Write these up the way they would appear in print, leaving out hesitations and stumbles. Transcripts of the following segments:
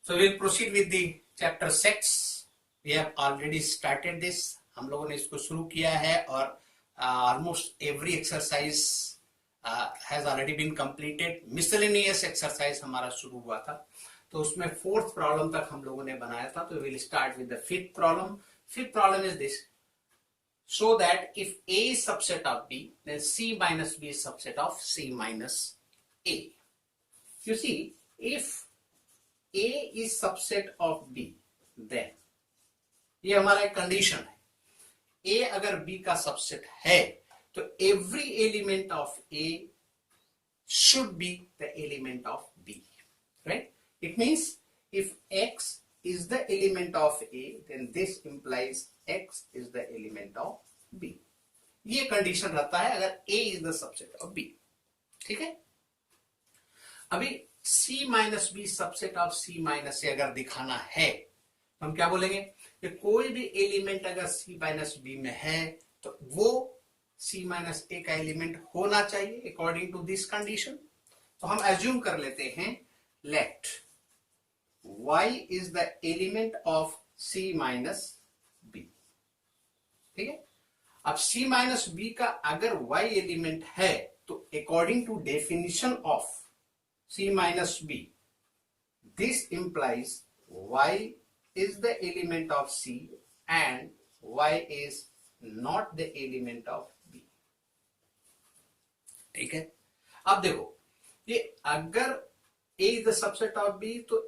So we'll proceed with the chapter 6. We have already started this. हम लोगों ने इसको शुरू किया है और almost every exercise has already been completed. Miscellaneous exercise हमारा शुरू हुआ था, तो उसमें 4th problem तक हम लोगों ने बनाया था. तो we'll start with the 5th problem. 5th problem is this: show that if A is subset of B, then C minus B is subset of C minus A. You see, if A is subset of B, then ये हमारा एक condition है. A अगर B का subset है तो every element of A should be the element of B, right? It means if X is the element of A, then this implies X is the element of B. ये condition रहता है अगर A is the subset of B. ठीक है. अभी C minus B subset of C minus A अगर दिखाना है तो हम क्या बोलेंगे कि कोई भी एलिमेंट अगर C माइनस बी में है तो वो C माइनस ए का एलिमेंट होना चाहिए अकॉर्डिंग टू दिस कंडीशन. तो हम एज्यूम कर लेते हैं let Y is the element of C minus B. ठीक है. अब C माइनस बी का अगर Y एलिमेंट है तो according to definition of C minus B, this implies Y is the element of C and Y is not the element of B. ठीक है. अब देखो ये अगर A is the subset of B तो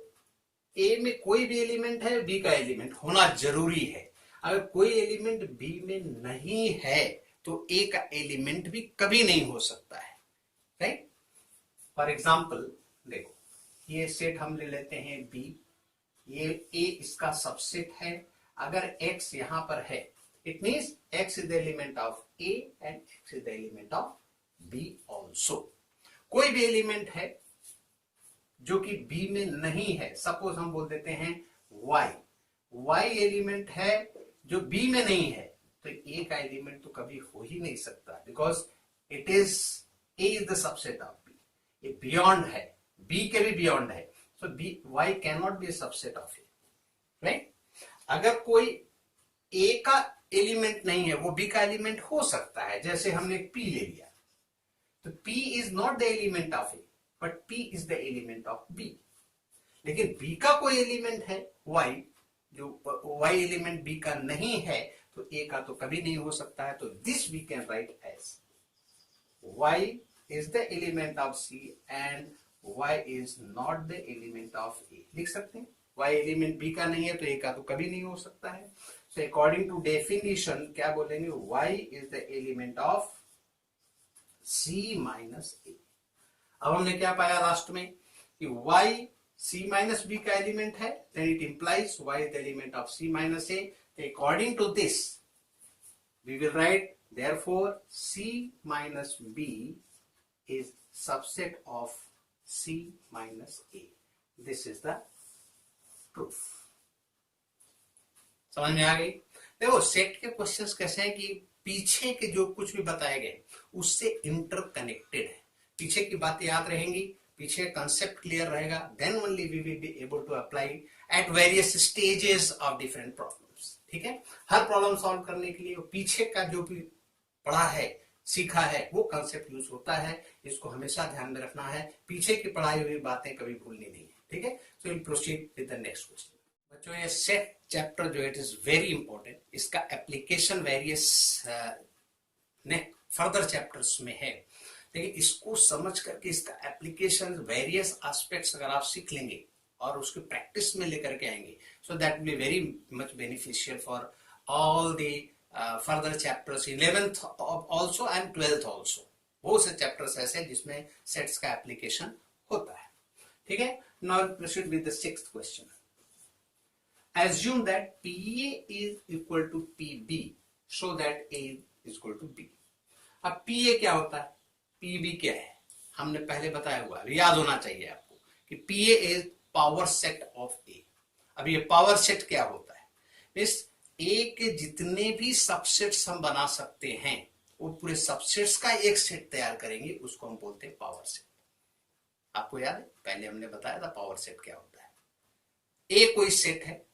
A में कोई भी एलिमेंट है B का एलिमेंट होना जरूरी है. अगर कोई एलिमेंट B में नहीं है तो A का एलिमेंट भी कभी नहीं हो सकता है, राइट? फॉर एग्जाम्पल देखो, ये सेट हम ले लेते हैं B, ये A इसका सबसेट है. अगर X यहां पर है, it means X is the element of A and X is the element of B also. कोई भी एलिमेंट है जो कि B में नहीं है, सपोज हम बोल देते हैं Y एलिमेंट है जो B में नहीं है, तो A का एलिमेंट तो कभी हो ही नहीं सकता, because it is A is the subset of B. ये बियॉन्ड है, B के भी बियॉन्ड है, सो Y can not be subset of A, right? अगर कोई A का एलिमेंट नहीं है, वो B का एलिमेंट हो सकता है. जैसे हमने P ले लिया, तो P is not the element of A, but P is the element of B. लेकिन B का कोई एलिमेंट है Y, जो Y एलिमेंट B का नहीं है, तो A का तो कभी नहीं हो सकता है. तो this we can write as Y is the element of C and Y is not the element of A. लिख सकते हैं. Y एलिमेंट B का नहीं है तो A का तो कभी नहीं हो सकता है. So according to definition क्या बोलेंगे? Y is the element of C minus A. अब हमने क्या पाया लास्ट में कि Y C minus B का एलिमेंट है, then it implies Y is the element of C minus A. According to this we will write therefore C minus B is subset of C minus A. This is the proof. समझ में आ गई? देखो set के questions कैसे हैं कि पीछे के जो कुछ भी बताए गए उससे इंटरकनेक्टेड है. पीछे की बातें याद रहेंगी, पीछे कंसेप्ट क्लियर रहेगा, then only we will be able to apply at various stages of different problems. ठीक है. हर प्रॉब्लम सॉल्व करने के लिए पीछे का जो भी पढ़ा है, सीखा है, वो कंसेप्ट यूज होता है. इसको हमेशा ध्यान में रखना है. पीछे की पढ़ाई हुई बातें कभी भूलनी नहीं है. ठीक है. So will proceed with the next question. बच्चों ये सेट चैप्टर जो इट इज वेरी इंपॉर्टेंट. इसका एप्लीकेशन वेरियस फर्दर चैप्टर्स में है, लेकिन इसको समझ करके इसका एप्लीकेशन वेरियस एस्पेक्ट्स अगर आप सीख लेंगे और उसको प्रैक्टिस में लेकर के आएंगे, so that will be very much beneficial for all the further chapters 11th also and 12th also. बहुत से चैप्टर्स ऐसे जिसमें सेट्स का एप्लीकेशन होता है. ठीक है. Now proceed with the 6th question. Assume that PA is equal to PB, so that A is equal to B. अब PA क्या होता है, PB क्या है, हमने पहले बताया हुआ, याद होना चाहिए आपको कि PA is power set of A. अब ये पावर सेट क्या होता है? इस A के जितने भी सबसेट्स हम बना सकते हैं वो पूरे सबसेट्स का एक सेट तैयार करेंगे, उसको हम बोलते हैं पावर सेट. आपको याद है पहले हमने बताया था पावर सेट क्या होता है. ए कोई सेट है,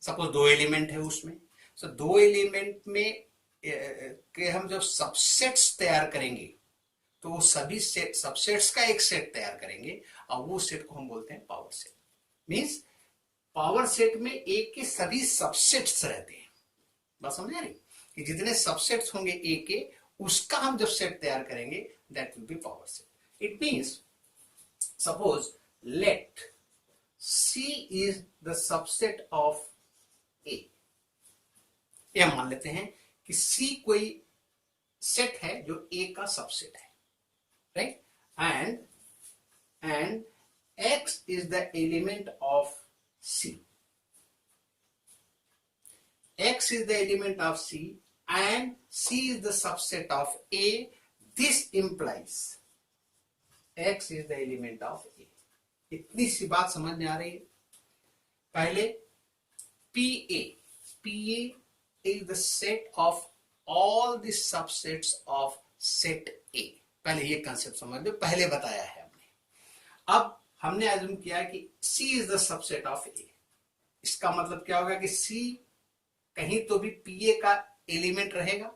सपोज दो एलिमेंट है उसमें, तो दो एलिमेंट में के हम जब सबसेट्स तैयार करेंगे तो वो सभी सेट सबसेट्स का एक सेट तैयार करेंगे और वो सेट को हम बोलते हैं power set. Means power set में ए के सभी सबसेट्स रहते हैं। बात समझ आ रही कि जितने सबसेट्स होंगे ए के उसका हम जब सेट तैयार करेंगे that will be power set. It means suppose let C is the subset of A। ये हम मान लेते हैं कि C कोई सेट है जो A का सबसेट है, right? And X is the element of C। X is the element of C and C is the subset of A। This implies X is the element of A। इतनी सी बात समझ में आ रही है। पहले PA is the set of all the subsets of set A। पहले ये concept समझ लो, पहले बताया है हमने। अब हमने अज्यूम किया कि C is the subset of A। इसका मतलब क्या होगा कि C कहीं तो भी PA का एलिमेंट रहेगा,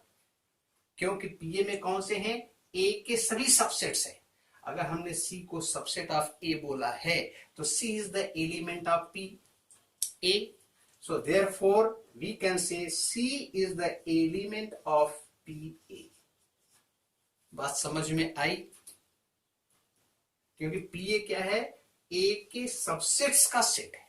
क्योंकि PA में कौन से हैं? A के सभी सबसेट्स हैं। अगर हमने C को सबसेट ऑफ A बोला है तो C is the element of P A। So therefore we can say C is the element of PA। बात समझ में आई? क्योंकि PA क्या है? A के सबसेट्स का सेट है।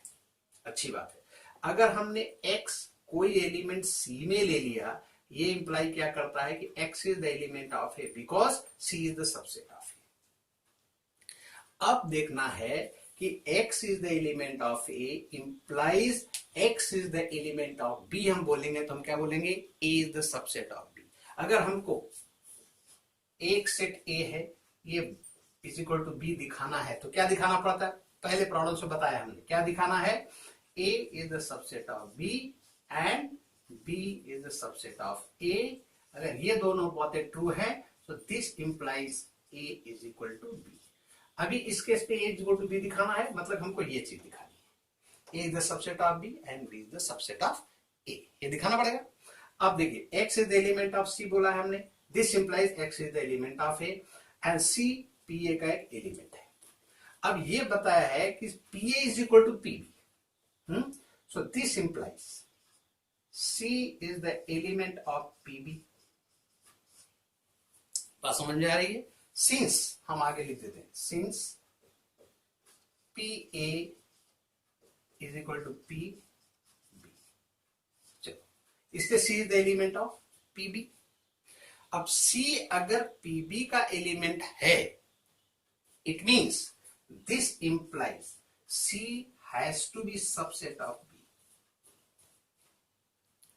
अच्छी बात है। अगर हमने X कोई एलिमेंट C में ले लिया, ये इंप्लाई क्या करता है कि X is the element of A because C is the subset of A। अब देखना है कि X is the element of A implies X is the element of B। हम बोलेंगे तो हम क्या बोलेंगे? A is the subset of B। अगर हमको एक सेट A है, ये इज इक्वल टू B दिखाना है तो क्या दिखाना पड़ता है? पहले प्रॉब्लम से बताया हमने, क्या दिखाना है? A is the subset of B and B is the subset of A। अगर ये दोनों बातें ट्रू है तो this implies A is equal to B। अभी इस केस पे A is equal to B दिखाना है, मतलब हमको ये चीज दिखानी है, A is the subset of B and B is the subset of A। ये दिखाना पड़ेगा। अब देखिए X is the element of C बोला है हमने, this implies X is the element of A and C PA का एक एलिमेंट है। अब ये बताया है कि PA is equal to PB। So this implies C is the element of PB। बात समझ में आ रही है? सिंस हम आगे लिख देते हैं, since PA is equal to PB। चलो, इससे C is the element of PB। अब C अगर PB का एलिमेंट है, it means this implies C has to be subset of B।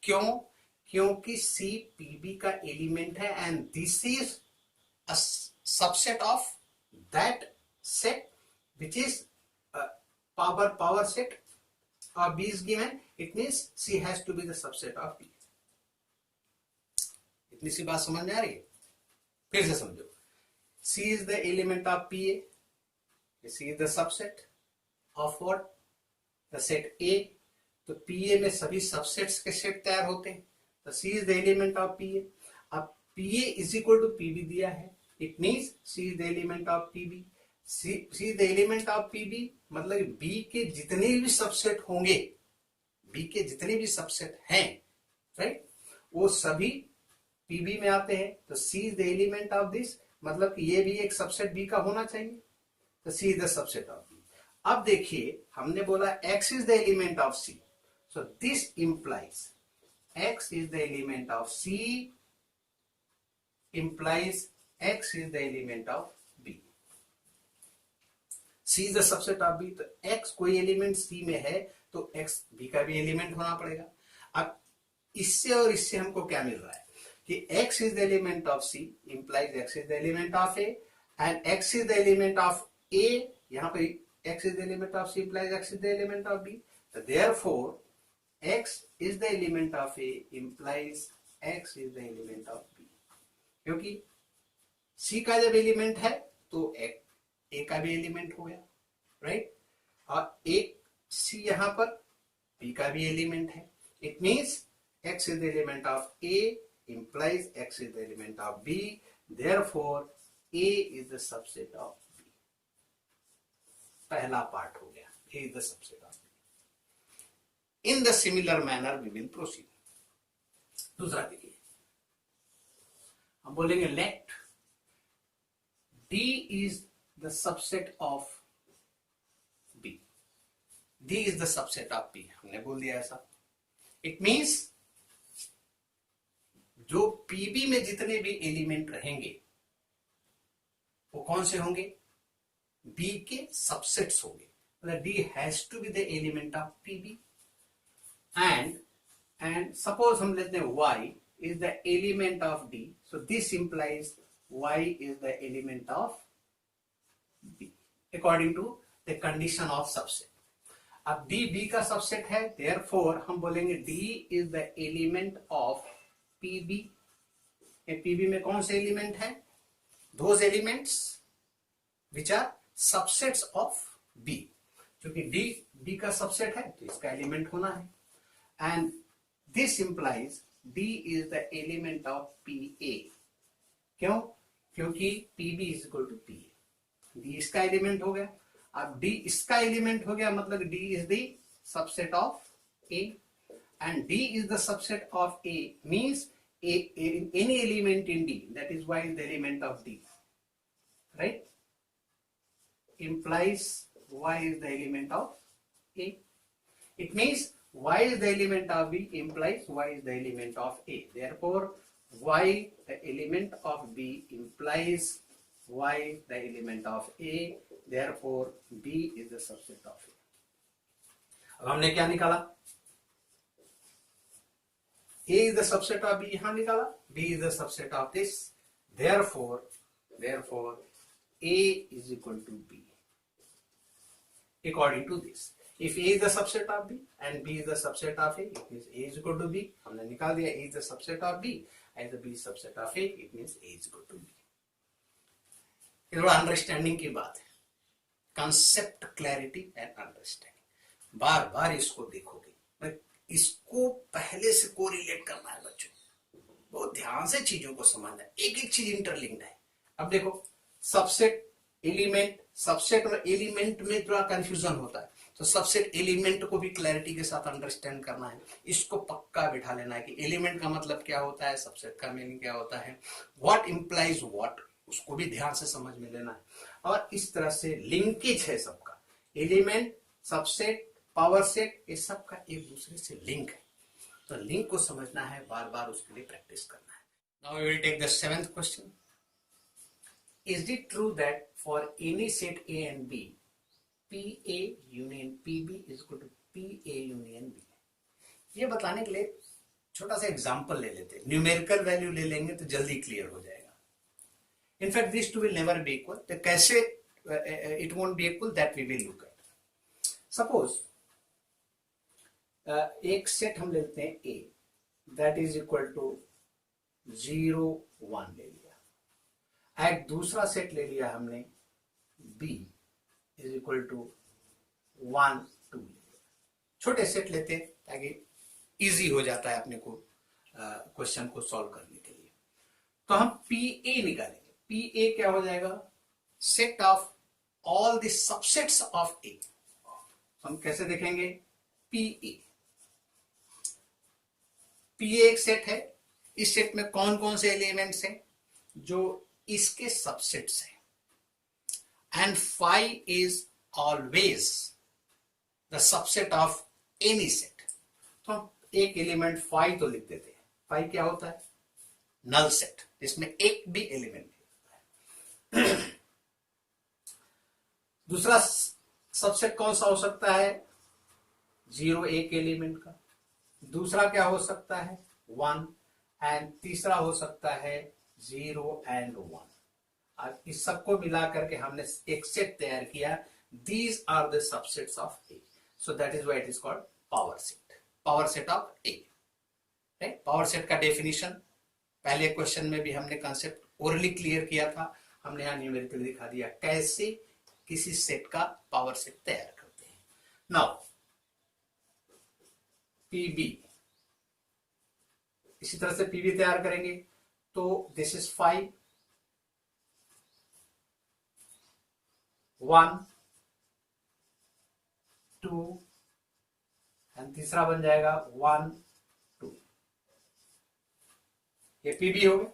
क्यों? क्योंकि C PB का एलिमेंट है and this is a subset of that set which is power set or B is given, it means C has to be the subset of B। इतनी सी बात समझ में आ रही है? फिर से समझो, C is the element of PA, C is the subset of what? The set A। तो PA में सभी सबसेट्स के सेट तैयार होते हैं, तो C is the element of PA। अब PA is equal to PB दिया है, it means C is the element of PB। C is the element of PB मतलब B के जितने भी सबसेट होंगे, B के जितने भी सबसेट हैं, राइट, वो सभी PB में आते हैं। तो C is the element of this मतलब कि ये भी एक सबसेट B का होना चाहिए, तो C is the subset of B। अब देखिए हमने बोला X is the element of C, so this implies X is the element of C implies X is the element of B। C is the subset of B, तो X कोई element C में है तो X B का भी element होना पड़ेगा। अब इससे और इससे हमको क्या मिल रहा है कि X is the element of C implies X is the element of A and X is the element of A, यहाँ पे X is the element of C implies X is the element of B। So therefore X is the element of A implies X is the element of B। क्योंकि C का जब element है तो A का भी element हो गया, right. और एक C यहां पर B का भी एलिमेंट है. It means X is the element of A implies X is the element of B. Therefore, A is the subset of B. पहला पार्ट हो गया. A is the subset of B. In the similar manner, we will proceed. दूसरा देखिए, हम बोलेंगे let D is the subset of B. D is the subset of B. हमने बोल दिया ऐसा. It means जो PB में जितने भी एलिमेंट रहेंगे वो कौन से होंगे? B के सबसेट्स होंगे. मतलब D has to be the element of PB. And suppose हम लेते हैं Y is the element of D. So this implies Y is the element of B according to the condition of subset. अब D B का subset है, therefore हम बोलेंगे D is the element of PB. PB में कौन से element है? Those elements which are subsets of B. क्योंकि D B का सबसेट है तो इसका एलिमेंट होना है. And this implies D is the element of PA. क्यों? क्योंकि PB is equal to PA. D इसका एलिमेंट हो गया. अब D इसका एलिमेंट हो गया मतलब D is the subset of A, and D is the subset of A means any element in D, that is Y is the element of D, right? Implies Y is the element of A. It means Y is the element of B implies Y is the element of A. Therefore, Y the element of B implies Y the element of A. Therefore, B is the subset of A. अब हमने क्या निकाला? A is the subset of B. यहां निकाला. B is the subset of this. Therefore, A is equal to B. According to this, if A is the subset of B and B is the subset of A, it means A is equal to B. हमने निकाल दिया. A is the subset of B and the B is subset of A. It means A is equal to B. ये थोड़ा understanding की बात है. Concept clarity and understanding. बार बार इसको देखोगे. इसको पहले से कोरिलेट करना है बच्चों. बहुत ध्यान से चीजों को समझना है. एक एक चीज इंटरलिंक्ड है. अब देखो, सबसेट एलिमेंट, सबसेट और एलिमेंट में थोड़ा कंफ्यूजन होता है. तो सबसेट एलिमेंट को भी क्लैरिटी के साथ अंडरस्टैंड करना है. इसको पक्का बिठा लेना है कि एलिमेंट का मतलब क्या होता है, सबसेट का मीनिंग क्या होता है, व्हाट इंप्लाइज व्हाट, उसको भी ध्यान से समझ में लेना है. और इस तरह से लिंकेज है सबका. एलिमेंट, सबसेट, पावर सेट, ये सबका एक दूसरे से लिंक है. तो लिंक को समझना है, बार बार उसके लिए प्रैक्टिस करना है. Now we will take the 7th question. Is it true that for any set A and B, PA union PB is equal to PA union B? ये बताने के लिए छोटा सा एग्जांपल ले लेते हैं. न्यूमेरिकल वैल्यू ले लेंगे तो जल्दी क्लियर हो जाएगा. In fact this two will never be equal. तो कैसे it won't be equal, that we will look at. Suppose एक सेट हम लेते हैं A, that is equal to 0 1 ले लिया. एक दूसरा सेट ले लिया हमने B इज इक्वल टू 1 2 ले लिया. छोटे सेट लेते हैं ताकि इजी हो जाता है अपने को क्वेश्चन को सॉल्व करने के लिए. तो हम PA निकालेंगे. PA क्या हो जाएगा? Set of all the subsets of A. हम कैसे देखेंगे? PA एक सेट है. इस सेट में कौन कौन से एलिमेंट्स हैं? जो इसके सबसेट्स हैं. And phi is always the subset of any set. तो हम एक एलिमेंट phi तो लिख देते हैं. phi क्या होता है? नल सेट, जिसमें एक भी एलिमेंट नहीं होता है. दूसरा सबसेट कौन सा हो सकता है? 0 एक एलिमेंट का. दूसरा क्या हो सकता है? 1. एंड तीसरा हो सकता है 0 and 1. और इस सबको मिला करके हमने एक सेट तैयार किया. These are the subsets of A. So that is why it is called power set. Power set of A. Right. Power set का डेफिनेशन पहले क्वेश्चन में भी हमने कंसेप्ट ओरली क्लियर किया था. हमने यहां न्यूमेरिकली दिखा दिया कैसे किसी सेट का पावर सेट तैयार करते हैं. नाउ पीबी, इसी तरह से पीबी तैयार करेंगे तो दिस इज 5 1 2 एंड तीसरा बन जाएगा 1 2, ये पीबी हो गया।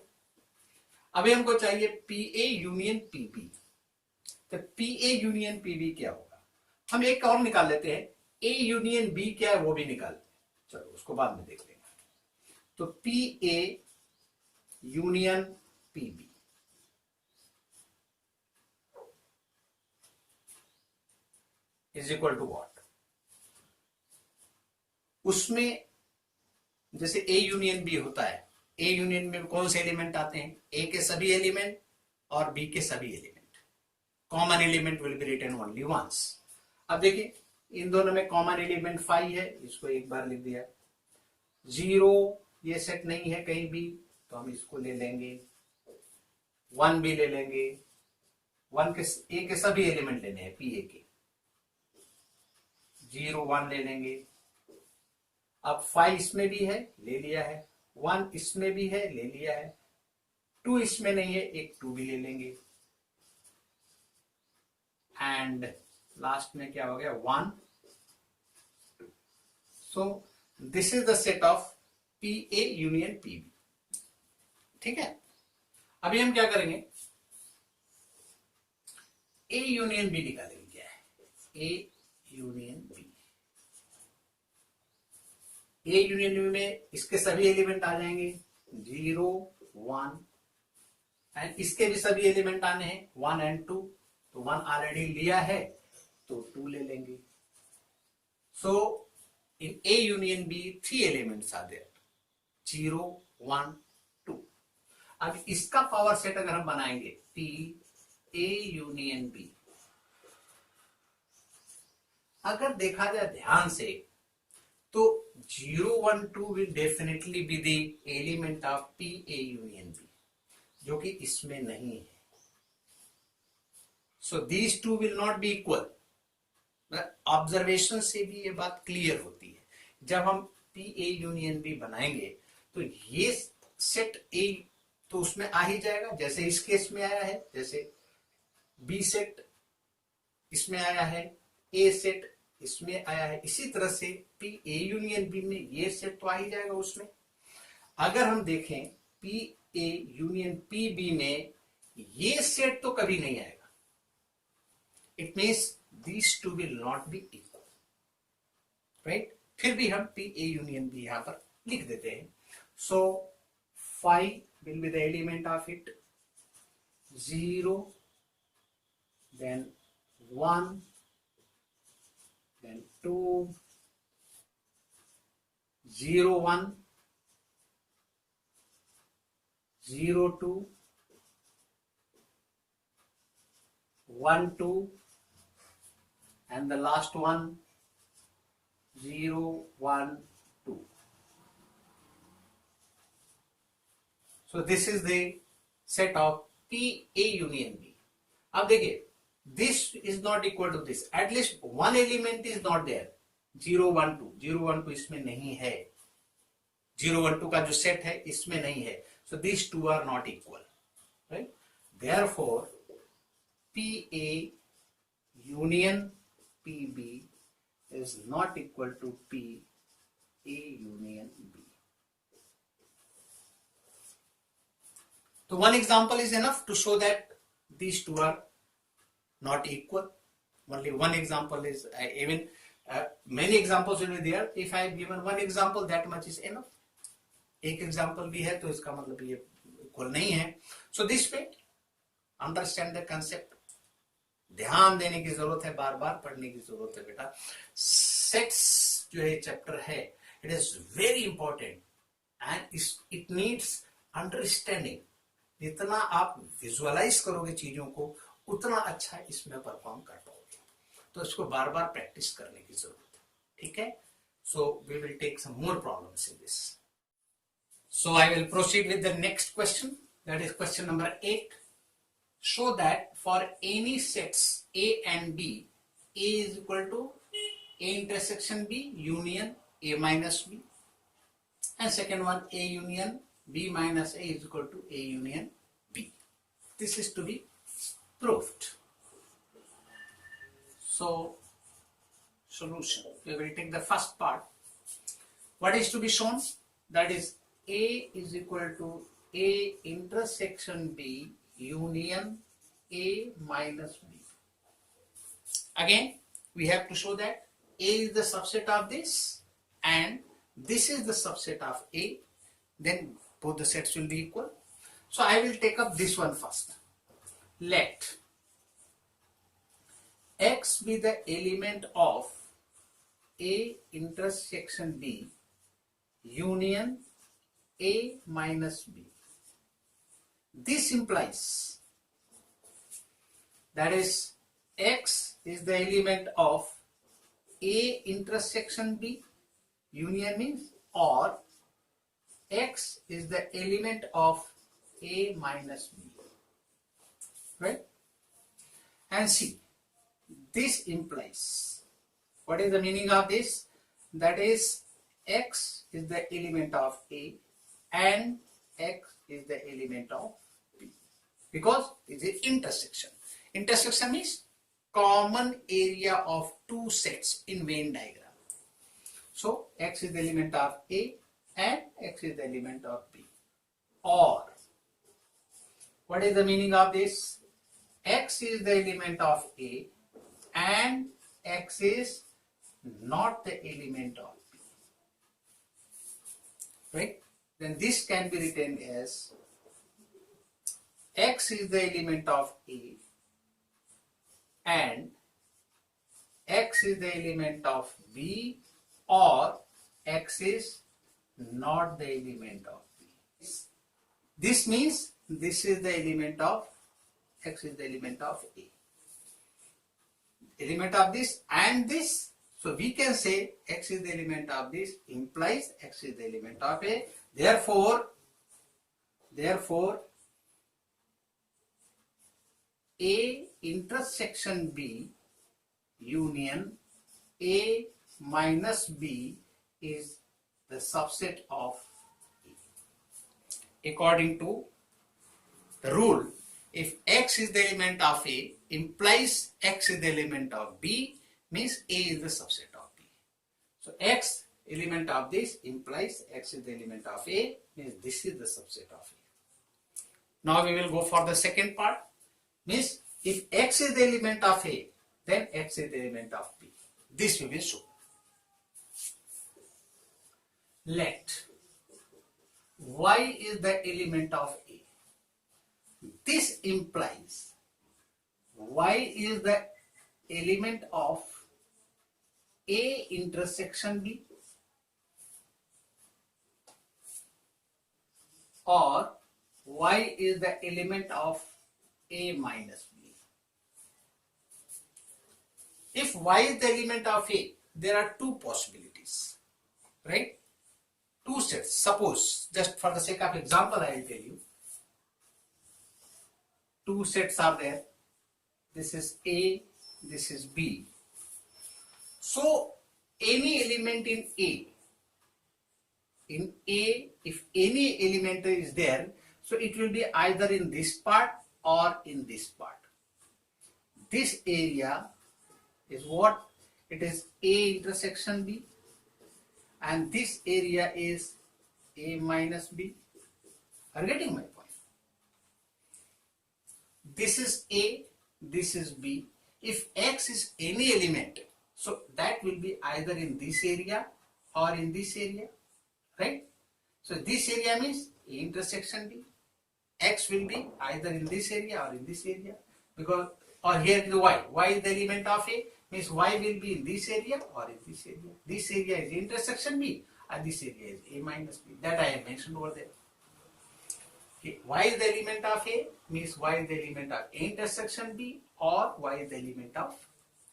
अभी हमको चाहिए पीए यूनियन पीबी, तो पीए यूनियन पीबी क्या होगा, हम एक और निकाल लेते हैं, ए यूनियन बी क्या है वो भी निकाल लेते हैं, चलो उसको बाद में देख लेंगे। तो PA union PB is equal to what, उसमें जैसे ए यूनियन बी होता है, ए यूनियन में कौन से एलिमेंट आते हैं, ए के सभी एलिमेंट और बी के सभी element, common element will be written only once. अब देखिए इन दोनों में कॉमन एलिमेंट 5 है, इसको एक बार लिख दिया, 0 ये सेट नहीं है कहीं भी तो हम इसको ले लेंगे, 1 भी ले लेंगे, 1 के ए के सभी एलिमेंट लेने हैं पी ए के, 0 1 ले लेंगे। अब 5 इसमें भी है ले लिया है, 1 इसमें भी है ले लिया है, 2 इसमें नहीं है, एक 2 भी ले लेंगे, एंड लास्ट में क्या हो गया 1 2। So this is the set of P A union P B, ठीक है। अभी हम क्या करेंगे, ए यूनियन बी निकालेंगे, क्या है A union B, A union B में इसके सभी एलिमेंट आ जाएंगे 0 1 एंड इसके भी सभी एलिमेंट आने हैं 1 एंड 2, तो 1 ऑलरेडी लिया है तो 2 ले लेंगे। So in A union B 3 elements are there, 0 1 2। अब इसका पावर सेट अगर हम बनाएंगे पी ए यूनियन बी, अगर देखा जाए ध्यान से तो 0 1 2 will definitely be the element of P A union B, जो कि इसमें नहीं है। So these two will not be equal, observation से भी ये बात क्लियर होती है। जब हम पी ए यूनियन बी बनाएंगे तो ये सेट ए तो उसमें आ ही जाएगा, जैसे इस केस में आया है, जैसे बी सेट इसमें आया है, ए सेट इसमें आया है, इसी तरह से पी ए यूनियन बी में ये सेट तो आ ही जाएगा उसमें। अगर हम देखें P A union P B में ये सेट तो कभी नहीं आएगा, it means these two will not be equal, right. फिर भी हम पी ए यूनियन बी यहां पर लिख देते हैं। सो 5 will be the element of it, 0 then 1 then 2 0 1 0 2 1 2 and the last one 0 1 2. So this is the set of P A union B. अब देखिए this is not equal to this, at least one element is not there, 0 1 2, 0 1 2 इसमें नहीं है, 0 1 2 का जो set है इसमें नहीं है, so these two are not equal, right? Therefore P A union P B is not equal to P A union B. So one example is enough to show that these two are not equal. Only one example is even many examples will be there. If I have given one example, that much is enough. एक example भी है तो इसका मतलब ये equal नहीं है. So this way, understand the concept. ध्यान देने की जरूरत है, बार बार पढ़ने की जरूरत है बेटा. Sets जो है चैप्टर है, it is very important and it needs understanding. जितना आप विजुअलाइज करोगे चीजों को उतना अच्छा इसमें परफॉर्म कर पाओगे, तो इसको बार बार प्रैक्टिस करने की जरूरत है, ठीक है. So we will take some more problems in this. So I will proceed with the next question, that is question number 8. Show that for any sets A and B, A is equal to A intersection B union A minus B, and second one A union B minus A is equal to A union B. This is to be proved. So solution, we will take the first part. What is to be shown? That is A is equal to A intersection B union A minus B. Again, we have to show that A is the subset of this and this is the subset of A. Then both the sets will be equal. So I will take up this one first. Let X be the element of A intersection B union A minus B. This implies that is X is the element of A intersection B union means, or X is the element of A minus B, right? And see, this implies, what is the meaning of this? That is X is the element of A and X is the element of B, because it's an intersection. Intersection means common area of two sets in Venn diagram. So X is the element of A and X is the element of B. Or what is the meaning of this? X is the element of A and X is not the element of B. Right? Then this can be written as X is the element of A and X is the element of B, or X is not the element of B. This means this is the element of X is the element of A. Element of this and this. So we can say X is the element of this implies X is the element of A. Therefore A intersection B union A minus B is the subset of A. According to the rule, if X is the element of A implies X is the element of B, means A is the subset of B. So X element of this implies X is the element of A, means this is the subset of A. Now we will go for the second part, means if X is the element of A, then X is the element of B. This we will show. Let Y is the element of A. This implies Y is the element of A intersection B, or Y is the element of A minus B. If Y is the element of A, there are two possibilities, right? Two sets. Suppose, just for the sake of example, I will tell you. Two sets are there. This is A, this is B. So, any element in A, if any element is there, so it will be either in this part or in this part. This area is what? It is A intersection B, and this area is A minus B. Are you getting my point? This is A, this is B. If X is any element, so that will be either in this area or in this area, right? So this area means A intersection B. X will be either in this area or in this area, because, or here is Y. Y is the element of A, means Y will be in this area or in this area. This area is intersection B and this area is A minus B. That I have mentioned over there. Okay. Y is the element of A, means Y is the element of A intersection B, or Y is the element of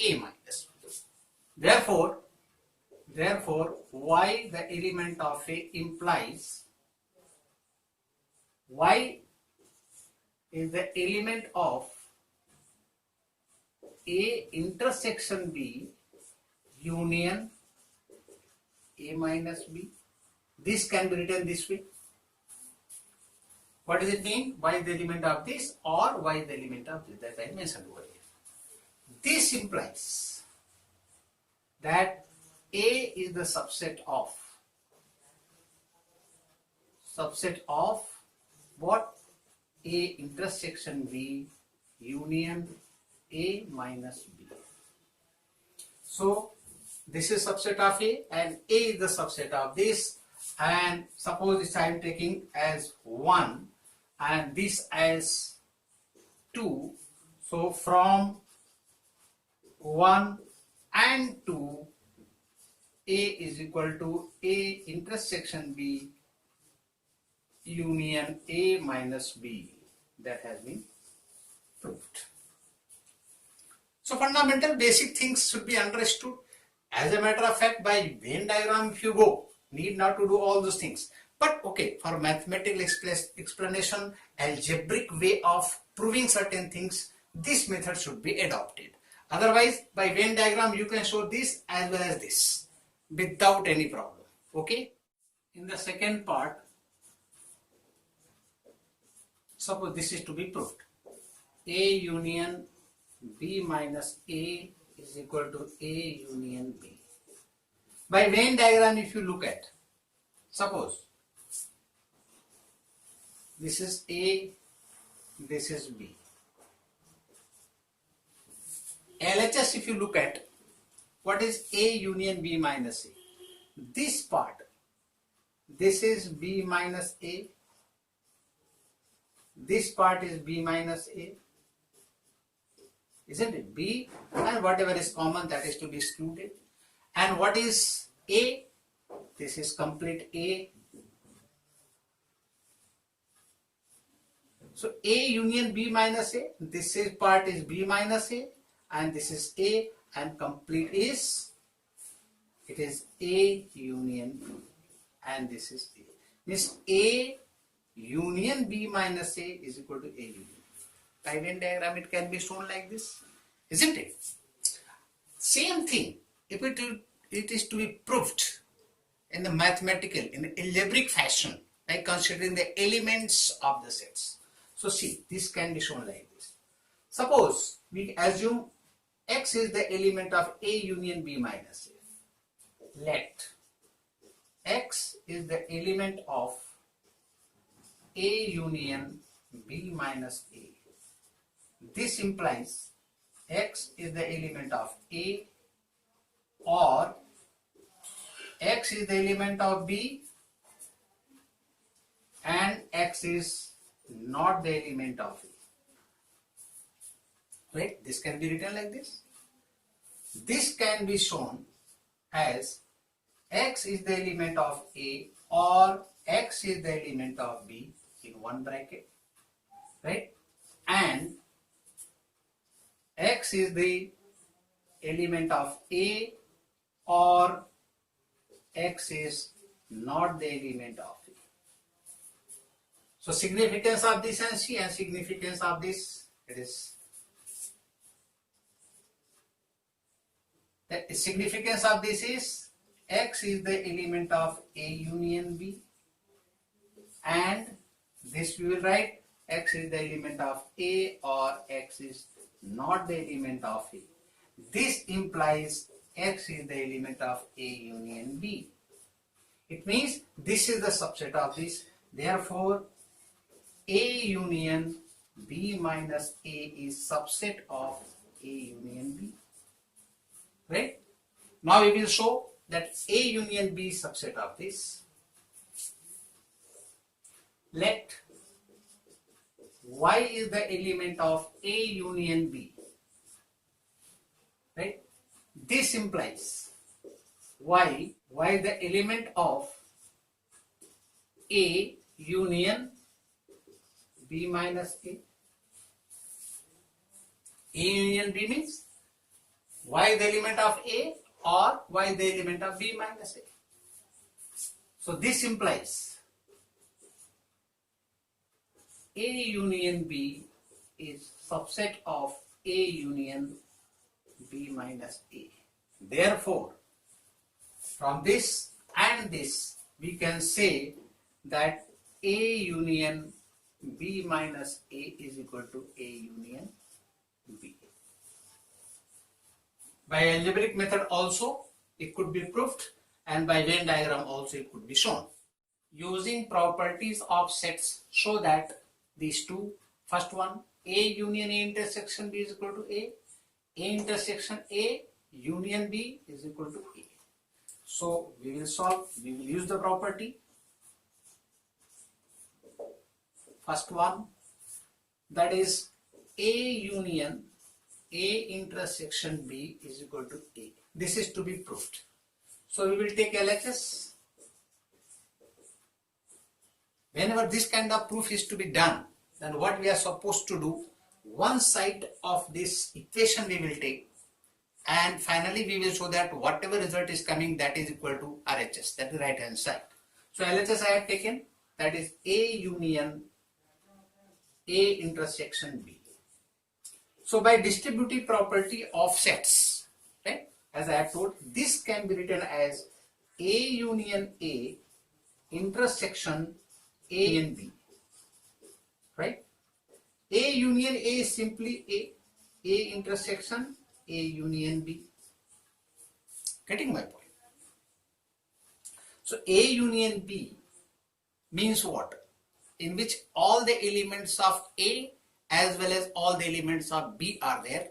A minus B. Therefore, Y the element of A implies Y is the element of A intersection B union A minus B. This can be written this way. What does it mean? Y is the element of this or Y is the element of this, that I mentioned over here. This implies that A is the subset of what? A intersection B union A minus B. So this is subset of A and A is the subset of this, and suppose this I am taking as 1 and this as 2. So from 1 and 2, A is equal to A intersection B union A minus B. That has been proved. So fundamental basic things should be understood. As a matter of fact, by Venn diagram if you go, need not to do all those things. But okay, for mathematical explanation, algebraic way of proving certain things, this method should be adopted. Otherwise, by Venn diagram you can show this as well as this without any problem. Okay. In the second part, suppose this is to be proved. A union B minus A is equal to A union B. By Venn diagram if you look at, suppose this is A, this is B. LHS if you look at, what is A union B minus A? This part, this is B minus A. This part is B minus A. Isn't it? B and whatever is common, that is to be excluded. And what is A? This is complete A. So A union B minus A, this is part is B minus A and this is A, and complete is, it is A union B and this is A. Means A union B minus A is equal to A union. By Venn diagram it can be shown like this, isn't it? Same thing, if it is to be proved in the mathematical, in the algebraic fashion, by considering the elements of the sets. So see, this can be shown like this. Suppose we assume X is the element of A union B minus A. Let X is the element of A union B minus A. This implies X is the element of A or X is the element of B and X is not the element of A. Right? This can be written like this. This can be shown as X is the element of A or X is the element of B in one bracket. Right? And X is the element of A or X is not the element of A. So significance of this and C and significance of this, it is the significance of this is X is the element of A union B and this we will write X is the element of A or X is not the element of A. This implies X is the element of A union B. It means this is the subset of this. Therefore, A union B minus A is subset of A union B. Right? Now we will show that A union B is subset of this. Let Y is the element of A union B. Right? This implies Y is the element of A union B minus A. A union B means Y is the element of A or Y is the element of B minus A. So this implies A union B is subset of A union B minus A. Therefore, from this and this, we can say that A union B minus A is equal to A union B. By algebraic method also it could be proved, and by Venn diagram also it could be shown. Using properties of sets show that these two, first one, A union A intersection B is equal to A intersection A union B is equal to A. So we will solve, we will use the property. First one, that is A union A intersection B is equal to A. This is to be proved. So we will take LHS. Whenever this kind of proof is to be done, then what we are supposed to do, one side of this equation we will take, and finally we will show that whatever result is coming, that is equal to RHS, that is right hand side. So LHS I have taken, that is A union A intersection B. So by distributive property of sets, right, as I have told, this can be written as A union A intersection A union B, right? A union A is simply A intersection A union B. Getting my point? So A union B means what? In which all the elements of A as well as all the elements of B are there,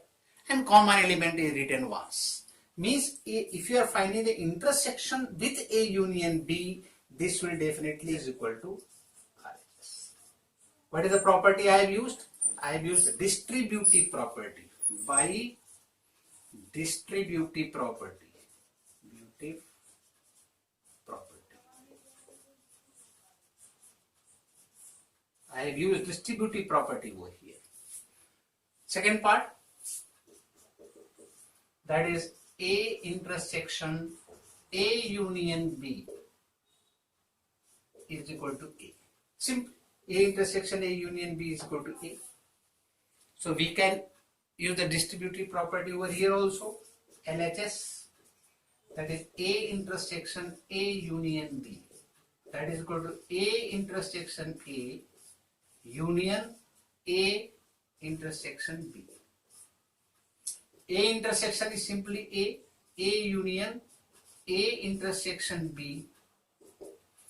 and common element is written once. Means if you are finding the intersection with A union B, this will definitely is equal to RHS. What is the property I have used? I have used distributive property. By distributive property, I have used distributive property over here. Second part, that is A intersection A union B is equal to A. Simple. A intersection A union B is equal to A. So we can use the distributive property over here also. LHS, that is A intersection A union B, that is equal to A intersection A union A intersection B. A intersection is simply A union A intersection B.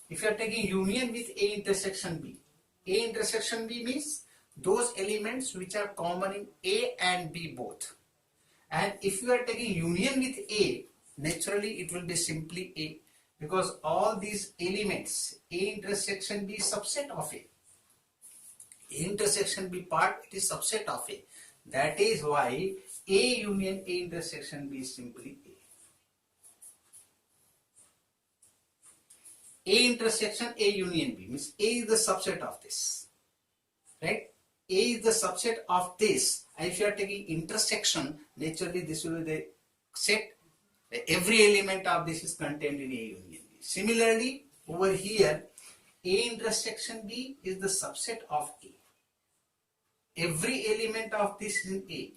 If you are taking union with A intersection B means those elements which are common in A and B both. And if you are taking union with A, naturally it will be simply A, because all these elements A intersection B is subset of A. A intersection B part, it is subset of A. That is why A union A intersection B is simply A. A intersection A union B means A is the subset of this, right? A is the subset of this. And if you are taking intersection, naturally this will be the set. Every element of this is contained in A union B. Similarly, over here, A intersection B is the subset of A. Every element of this is in A.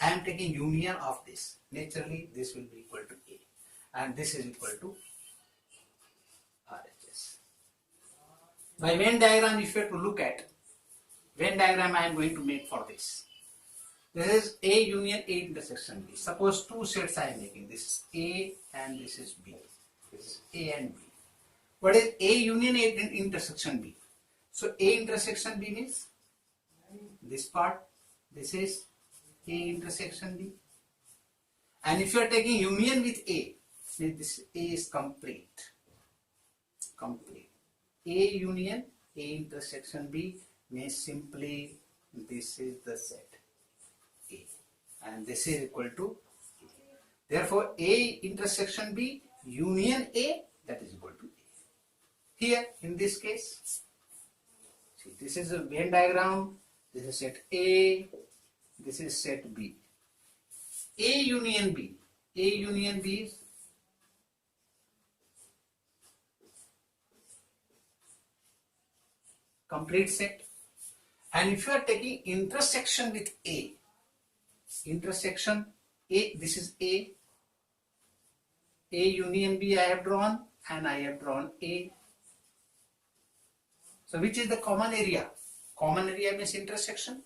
I am taking union of this. Naturally, this will be equal to A. And this is equal to RHS. By Venn diagram, if you have to look at, Venn diagram I am going to make for this. This is A union A intersection B. Suppose two sets I am making. This is A and this is B. This is A and B. What is A union A intersection B? So A intersection B means this part. This is A intersection B. And if you are taking union with A, this A is complete. Complete. A union A intersection B means simply this is the set A, and this is equal to A. Therefore, A intersection B union A, that is equal to A. Here, in this case, see, this is a Venn diagram. This is set A. This is set B. A union B. A union B is complete set. And if you are taking intersection with A, intersection A, this is A union B I have drawn, and I have drawn A. So which is the common area? Common area means intersection.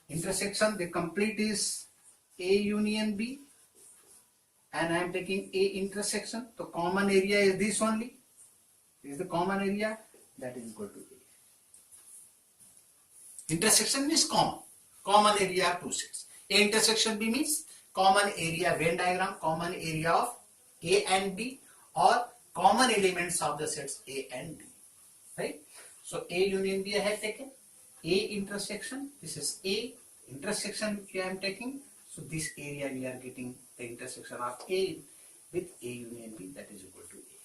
Intersection, the complete is A union B, and I am taking A intersection. So common area is this only. This is the common area, that is equal to A. Intersection means common. Common area of two sets. A intersection B means common area, Venn diagram, common area of A and B, or common elements of the sets A and B. Right? So A union B I have taken. A intersection, this is A intersection which I am taking. So this area we are getting the intersection of A with A union B, that is equal to A.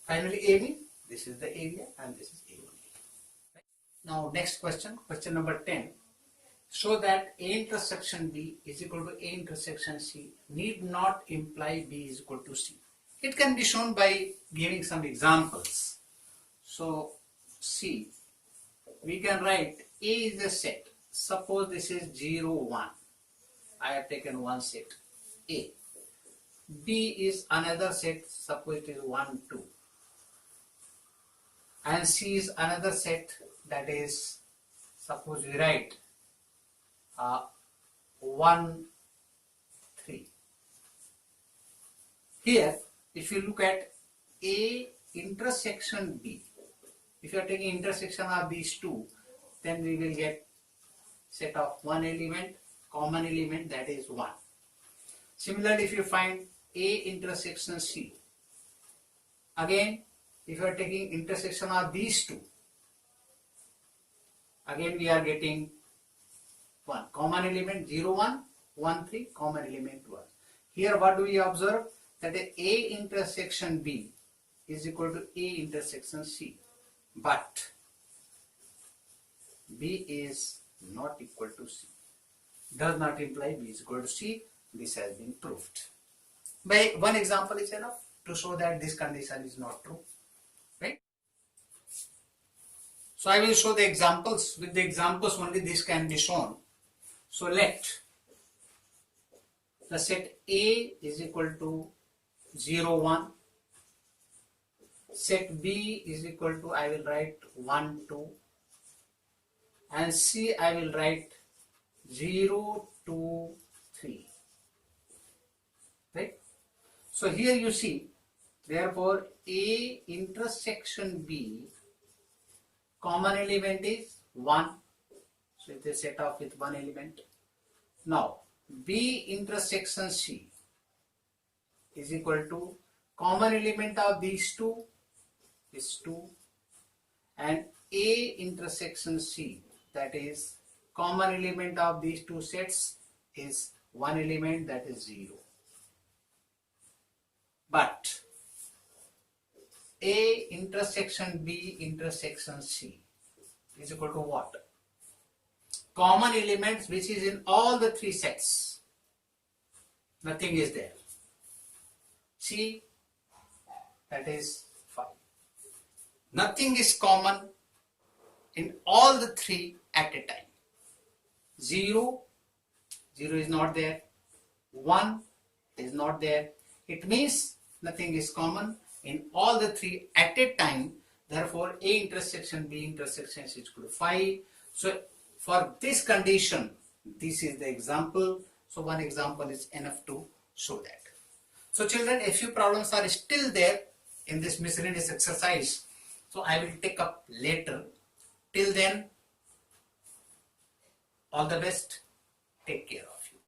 Finally A means this is the area and this is A only. Right? Now next question, question number 10. Show that A intersection B is equal to A intersection C need not imply B is equal to C. It can be shown by giving some examples. So see, we can write A is a set. Suppose this is 0, 1. I have taken one set A. B is another set. Suppose it is 1, 2. And C is another set, that is, suppose we write 1, 3. Here, if you look at A intersection B, if you are taking intersection of these two, then we will get set of one element, common element, that is 1. Similarly, if you find A intersection C, again, if you are taking intersection of these two, again we are getting 1. Common element 0, 1, 1, 3, common element 1. Here what do we observe? That A intersection B is equal to A intersection C. But B is not equal to C. Does not imply B is equal to C. This has been proved. By one example is enough to show that this condition is not true. Right? So I will show the examples. With the examples only this can be shown. So let the set A is equal to 0, 1. Set B is equal to, I will write 1, 2. And C I will write 0, 2, 3. Right? So here you see, therefore A intersection B, common element is 1. So it is set off with one element. Now B intersection C is equal to common element of these two is 2, and A intersection C, that is common element of these two sets is one element, that is 0. But A intersection B intersection C is equal to what? Common elements which is in all the three sets. Nothing is there. C, that is 5. Nothing is common in all the three at a time. 0, 0 is not there. 1 is not there. It means nothing is common in all the three at a time. Therefore, A intersection B intersection is equal to 5. So, for this condition, this is the example. So, one example is enough to show that. So, children, a few problems are still there in this miscellaneous exercise. So, I will take up later. Till then, all the best. Take care.